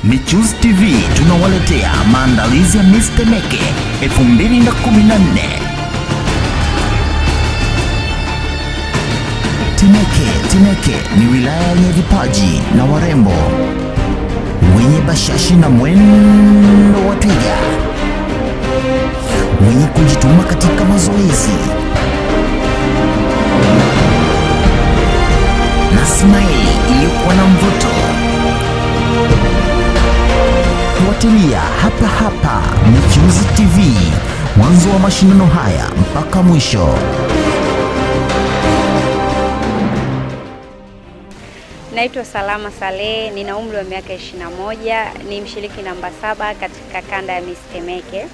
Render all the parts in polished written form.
Michuzi TV tunawaletea maandalizi ya Miss Temeke 2014. Temeke ni wilaya yenye vipaji na warembo wenye bashashi na mwendo wa twiga, wenye kujituma katika mazoezi na smile iliyokuwa na mvuto. Fuatilia hapa Michuzi TV, mwanzo wa mashindano haya mpaka mwisho. Naitwa Salama Saleh, nina umri wa miaka 21, ni mshiriki namba 7 katika kanda ya Miss Temeke.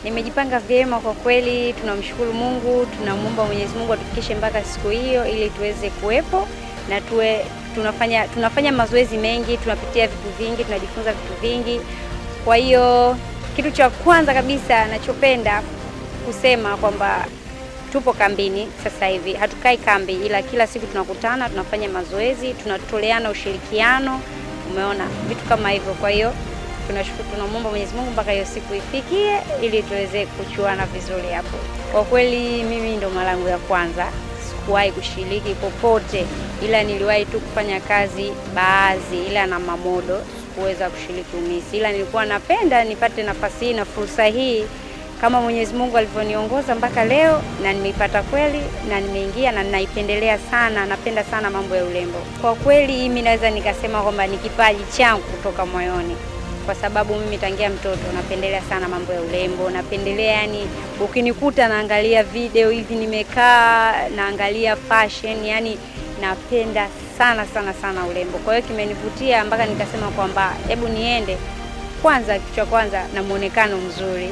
Nimejipanga vyema kwa kweli, tunamshukuru Mungu, tunamuomba Mwenyezi Mungu atufikishe mpaka siku hiyo ili tuweze kuwepo na tunafanya mazoezi mengi, tunapitia vitu vingi, tunajifunza vitu vingi. Kwa hiyo kitu cha kwanza kabisa nachopenda kusema kwamba tupo kambini sasa hivi. Hatukai kambi, ila kila siku tunakutana, tunafanya mazoezi, tunatoleana ushirikiano, umeona vitu kama hivyo. Kwa hiyo tunashukuru, tunamuomba Mwenyezi Mungu mpaka hiyo siku ifikie ili tuweze kuchuana vizuri hapo. Kwa kweli mimi ndo mara yangu ya kwanza, sikuwahi kushiriki popote, ila niliwahi tu kufanya kazi baadhi, ila na mamodo sikuweza kushiriki umisi, ila nilikuwa napenda nipate nafasi hii na fursa hii kama Mwenyezi Mungu alivyoniongoza mpaka leo, na nimeipata kweli na nimeingia na ninaipendelea sana. Napenda sana mambo ya urembo. Kwa kweli mimi naweza nikasema kwamba ni kipaji changu kutoka moyoni, kwa sababu mimi tangia mtoto napendelea sana mambo ya urembo. Napendelea, yani ukinikuta naangalia video hivi nimekaa naangalia fashion, yani napenda sana urembo. Kwa hiyo kimenivutia mpaka nikasema kwamba hebu niende kwanza, kitu cha kwanza na muonekano mzuri,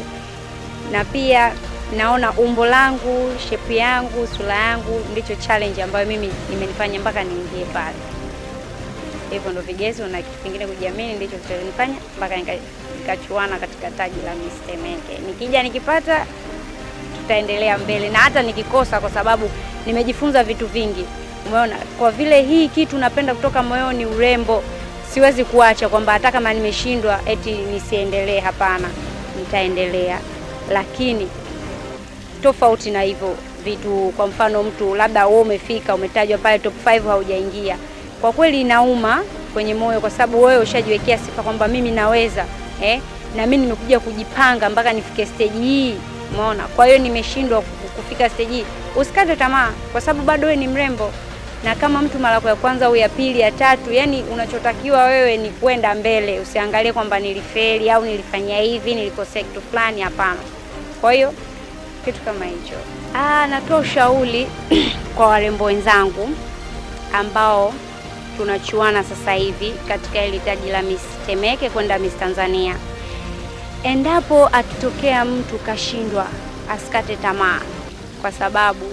na pia naona umbo langu, shape yangu, sura yangu ndicho challenge ambayo mimi imenifanya mpaka niingie pale. Hivyo ndo vigezo na kitu kingine kujiamini ndicho kilichonifanya mpaka nikachuana katika taji la Miss Temeke. Nikija nikipata tutaendelea mbele, na hata nikikosa, kwa sababu nimejifunza vitu vingi. Umeona, kwa vile hii kitu napenda kutoka moyoni, urembo, siwezi kuacha kwamba hata kama nimeshindwa eti nisiendelee. Hapana, nitaendelea. Lakini tofauti na hivyo vitu, kwa mfano mtu labda wewe umefika umetajwa pale top 5 haujaingia, kwa kweli inauma kwenye moyo, kwa sababu wewe ushajiwekea sifa kwamba mimi naweza, na mimi nimekuja kujipanga mpaka nifike stage hii, umeona. Kwa hiyo nimeshindwa kufika stage hii, usikate tamaa, kwa sababu bado wewe ni mrembo. Na kama mtu mara ya kwanza au ya pili ya tatu, yani unachotakiwa wewe ni kwenda mbele, usiangalie kwamba nilifeli au nilifanya hivi, nilikosea kitu fulani, hapana. Kwa hiyo kitu kama hicho. Natoa ushauri kwa warembo wenzangu ambao tunachuana sasa hivi katika ile taji la Miss Temeke kwenda Miss Tanzania. Endapo akitokea mtu kashindwa, asikate tamaa, kwa sababu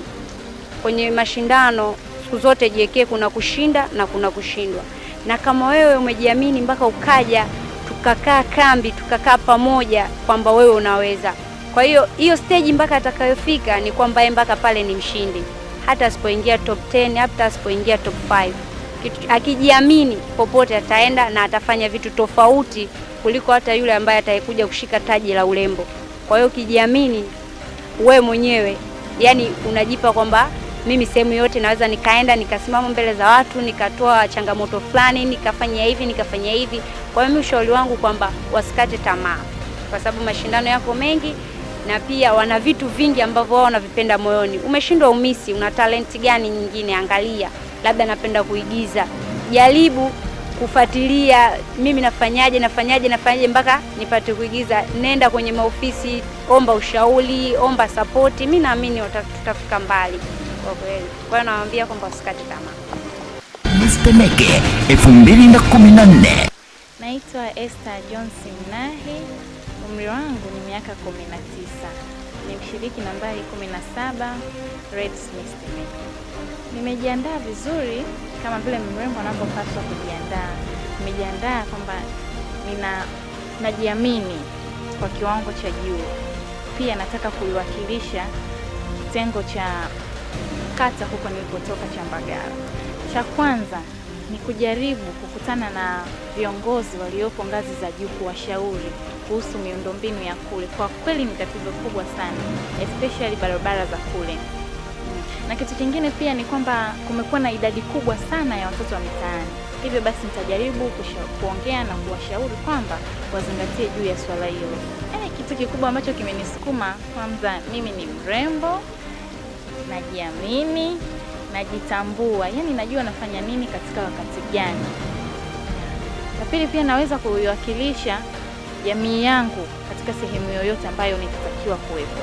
kwenye mashindano siku zote jiwekee kuna kushinda na kuna kushindwa. Na kama wewe umejiamini mpaka ukaja tukakaa kambi, tukakaa pamoja kwamba wewe unaweza, kwa hiyo hiyo stage mpaka atakayofika ni kwamba yeye mpaka pale ni mshindi. Hata asipoingia top 10, hata asipoingia top 5, akijiamini popote ataenda na atafanya vitu tofauti kuliko hata yule ambaye atakuja kushika taji la urembo. Kwa hiyo ukijiamini wewe mwenyewe, yani unajipa kwamba mimi sehemu yote naweza nikaenda nikasimama mbele za watu nikatoa changamoto fulani, nikafanya hivi. Kwa hiyo ushauri wangu kwamba wasikate tamaa, kwa sababu mashindano yako mengi na pia wana vitu vingi ambavyo wao wanavipenda moyoni. Umeshindwa umisi, una talenti gani nyingine? Angalia, labda napenda kuigiza, jaribu kufuatilia mimi nafanyaje mpaka nipate kuigiza. Nenda kwenye maofisi, omba ushauri, omba support. Mimi naamini tutafika mbali kwa kweli. Kwa hiyo nawaambia kwamba usikate tamaa. Miss Temeke 2014. Naitwa Esther Johnson Nahi, umri wangu ni miaka 19. Ni mshiriki nambari 17 Red Miss Temeke. Nimejiandaa vizuri kama vile mrembo anapopaswa kujiandaa. Nimejiandaa kwamba najiamini kwa kiwango cha juu. Pia nataka kuiwakilisha kitengo cha kata huko nilipotoka cha Mbagala. Cha kwanza ni kujaribu kukutana na viongozi waliopo ngazi za juu kuwashauri kuhusu miundombinu ya kule. Kwa kweli ni tatizo kubwa sana, especially barabara za kule. Na kitu kingine pia ni kwamba kumekuwa na idadi kubwa sana ya watoto wa mitaani. Hivyo basi nitajaribu kuongea na kuwashauri kwamba wazingatie juu ya swala hilo. Kitu kikubwa ambacho kimenisukuma, kwanza mimi ni mrembo, najiamini, najitambua, yani najua nafanya nini katika wakati gani. Na pili pia naweza kuiwakilisha jamii yangu katika sehemu yoyote ambayo nitatakiwa kuwepo.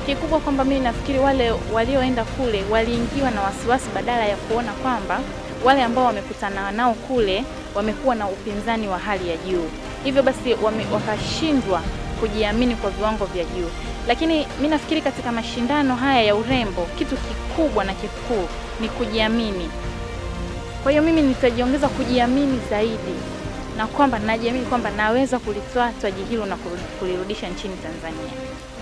Kikubwa kwamba mimi nafikiri wale walioenda kule waliingiwa na wasiwasi badala ya kuona kwamba wale ambao wamekutana nao kule wamekuwa na upinzani wa hali ya juu. Hivyo basi wakashindwa kujiamini kwa viwango vya juu. Lakini mimi nafikiri katika mashindano haya ya urembo, kitu kikubwa na kikuu ni kujiamini. Kwa hiyo mimi nitajiongeza kujiamini zaidi, na kwamba najiamini kwamba naweza kulitoa taji hilo na kulirudisha nchini Tanzania.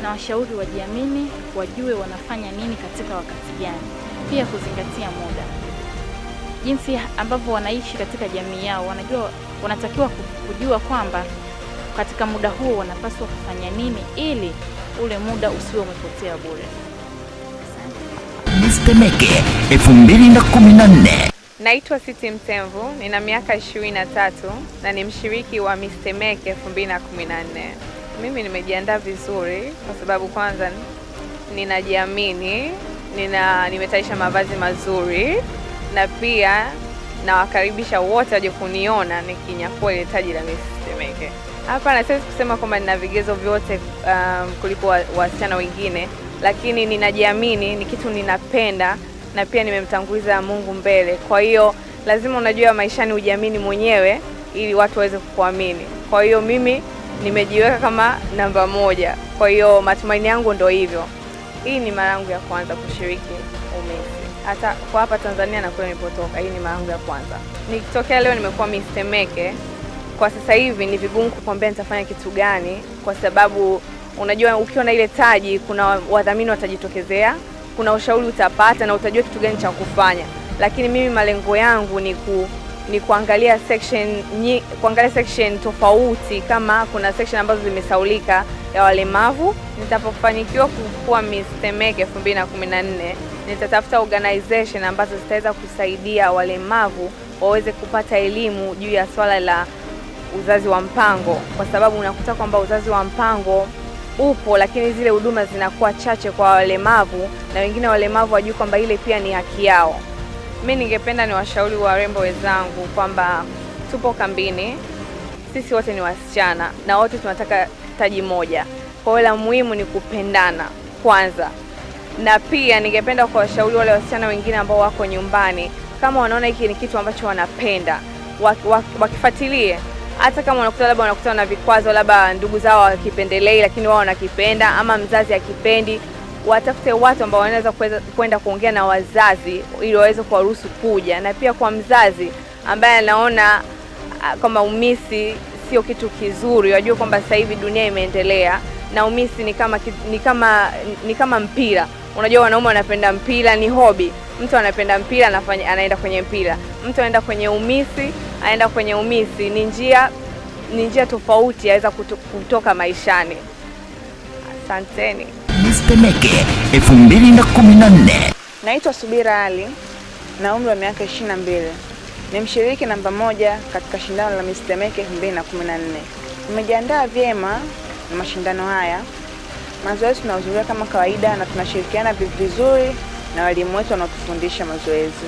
Na washauri wajiamini, wajue wanafanya nini katika wakati gani. Pia kuzingatia muda, jinsi ambavyo wanaishi katika jamii yao, wanatakiwa kujua kwamba katika muda huo wanapaswa kufanya nini ili ule muda usiwe umepotea bure. Miss Temeke 2014. Naitwa Siti Mtemvu, nina miaka 23 na ni mshiriki wa Miss Temeke 2014. Mimi nimejiandaa vizuri kwa sababu kwanza ninajiamini, nimetayarisha mavazi mazuri, na pia nawakaribisha wote waje kuniona nikinyakua ile taji la Miss Temeke. Hapa nataka kusema kwamba nina vigezo vyote kuliko wasichana wengine, lakini ninajiamini, ni kitu ninapenda, na pia nimemtanguliza Mungu mbele. Kwa hiyo lazima unajua maishani ujiamini mwenyewe ili watu waweze kukuamini. Kwa hiyo mimi nimejiweka kama namba 1. Kwa hiyo matumaini yangu ndio hivyo. Hii ni mara yangu ya kwanza kushiriki umisi. Hata kwa hapa Tanzania na kule nilipotoka, hii ni mara yangu ya kwanza. Nikitokea leo nimekuwa Miss Temeke, kwa sasa hivi ni vigumu kukwambia nitafanya kitu gani, kwa sababu unajua ukiwa na ile taji kuna wadhamini watajitokezea, kuna ushauri utapata na utajua kitu gani cha kufanya. Lakini mimi malengo yangu ni kuangalia section tofauti, kama kuna section ambazo zimesaulika ya walemavu. Nitapofanikiwa kuwa Miss Temeke 2014, nitatafuta organization ambazo zitaweza kusaidia walemavu waweze kupata elimu juu ya swala la uzazi wa mpango, kwa sababu unakuta kwamba uzazi wa mpango upo lakini zile huduma zinakuwa chache kwa walemavu, na wengine walemavu wajue kwamba ile pia ni haki yao. Mimi ningependa ni washauri warembo wenzangu kwamba tupo kambini, sisi wote ni wasichana na wote tunataka taji moja. Kwa hiyo la muhimu ni kupendana kwanza. Na pia ningependa kwa washauri wale wasichana wengine ambao wako nyumbani, kama wanaona hiki ni kitu ambacho wanapenda, wakifuatilie. Hata kama wanakutana na vikwazo, labda ndugu zao wakipendelei lakini wao wanakipenda, ama mzazi akipendi, watafute watu ambao wanaweza kwenda kuongea na wazazi ili waweze kuwaruhusu kuja. Na pia kwa mzazi ambaye anaona kama umisi sio kitu kizuri, wajue kwamba sasa hivi dunia imeendelea na umisi ni kama mpira. Unajua wanaume wanapenda mpira, ni hobby. Mtu anapenda mpira anaenda kwenye mpira. Mtu anaenda kwenye umisi, ni njia tofauti yaweza kutoka maishani. Asanteni. Miss Temeke 2014. Naitwa Subira Ali na umri wa miaka 22. Ni mshiriki namba 1 katika shindano la Miss Temeke 2014. Nimejiandaa vyema na mashindano haya. Mazoezi tunahudhuria kama kawaida na tunashirikiana vizuri na walimu wetu wanaotufundisha mazoezi.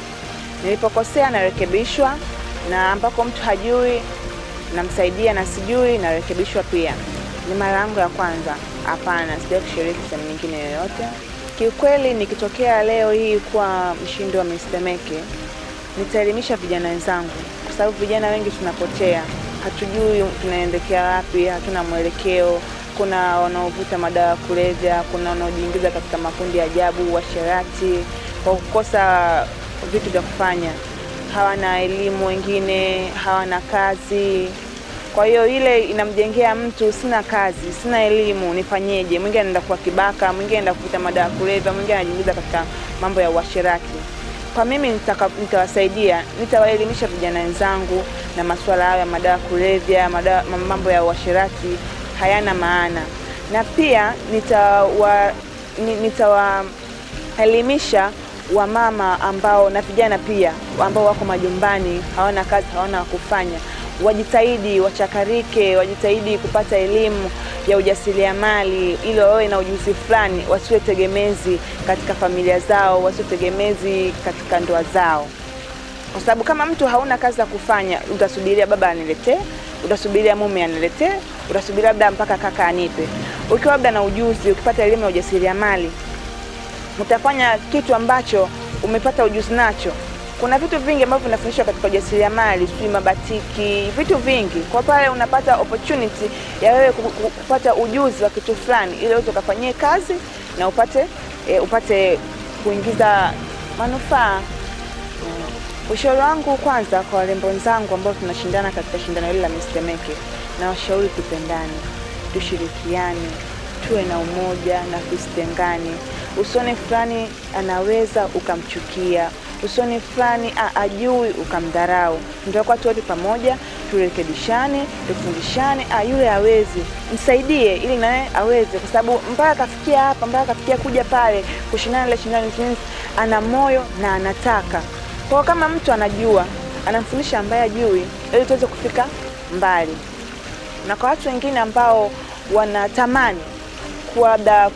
Nilipokosea narekebishwa, na ambako mtu hajui namsaidia, na sijui narekebishwa pia. Ni mara yangu ya kwanza. Hapana, sijawahi kushiriki sehemu nyingine yoyote. Kiukweli nikitokea leo hii kwa mshindi wa Miss Temeke, nitaelimisha vijana wenzangu, kwa sababu vijana wengi tunapotea, hatujui tunaelekea wapi, hatuna mwelekeo. Kuna wanaovuta madawa kulevya, kuna wanaojiingiza katika makundi ya ajabu, washerati, kwa kukosa vitu vya kufanya. Hawana elimu, wengine hawana kazi. Kwa hiyo ile inamjengea mtu, sina kazi, sina elimu, nifanyeje? Mwingine anaenda kwa kibaka, mwingine anaenda kuvuta madawa kulevya, mwingine anajiingiza katika mambo ya uasherati. Kwa mimi nitawasaidia, nitawaelimisha vijana wenzangu na masuala hayo ya madawa kulevya, mambo ya uasherati hayana maana. Na pia nitawaelimisha wamama ambao na vijana pia ambao wako majumbani, hawana kazi, hawana kufanya. Wajitahidi, wachakarike, wajitahidi kupata elimu ya ujasiriamali ili wawe na ujuzi fulani, wasiwe tegemezi katika familia zao, wasiwe tegemezi katika ndoa zao. Kwa sababu kama mtu hauna kazi za kufanya, utasubiria baba aniletee, utasubiria mume aniletee, utasubiria labda mpaka kaka anipe. Ukiwa labda na ujuzi, ukipata elimu ya ujasiriamali, utafanya kitu ambacho umepata ujuzi nacho. Kuna vitu vingi ambavyo vinafundishwa katika ujasiriamali, sijui mabatiki, vitu vingi. Kwa pale unapata opportunity ya wewe kupata ujuzi wa kitu fulani ili wewe ukafanyie kazi na upate kuingiza manufaa. Ushauri wangu kwanza kwa warembo wenzangu ambao tunashindana katika shindano hili la Miss Temeke, na washauri tupendane, tushirikiane, tuwe na umoja na tusitengane. Usione fulani anaweza ukamchukia, usione fulani ajui ukamdharau. Tutakuwa wote pamoja, turekebishane, tufundishane. Yule hawezi, msaidie ili naye aweze, kwa sababu mpaka kafikia hapa, mpaka kafikia kuja pale kushindana ile shindano, ana moyo na anataka. Kwa kama mtu anajua, anamfundisha ambaye ajui ili tuweze kufika mbali. Na kwa watu wengine ambao wanatamani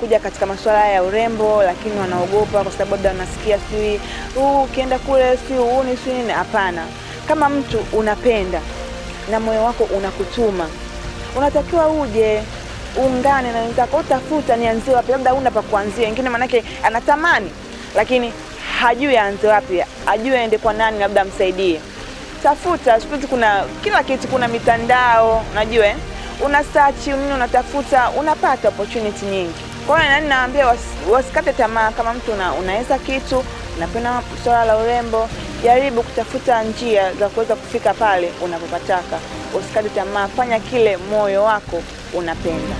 kuja katika masuala ya urembo lakini wanaogopa kwa sababu labda wanasikia sui ukienda kule sui nini, hapana. Kama mtu unapenda na moyo wako unakutuma, unatakiwa uje uungane na wenzako, utafuta nianzie wapi, labda una pa kuanzia. Wengine manake anatamani lakini hajui aanze wapi, hajui aende kwa nani labda msaidie. Tafuta, siku kuna kila kitu, kuna mitandao, unajua una search nini, unatafuta, unapata opportunity nyingi. Kwa hiyo naambia wasikate tamaa. Kama mtu unaweza kitu, unapenda swala la urembo, jaribu kutafuta njia za kuweza kufika pale unapopataka. Usikate tamaa, fanya kile moyo wako unapenda.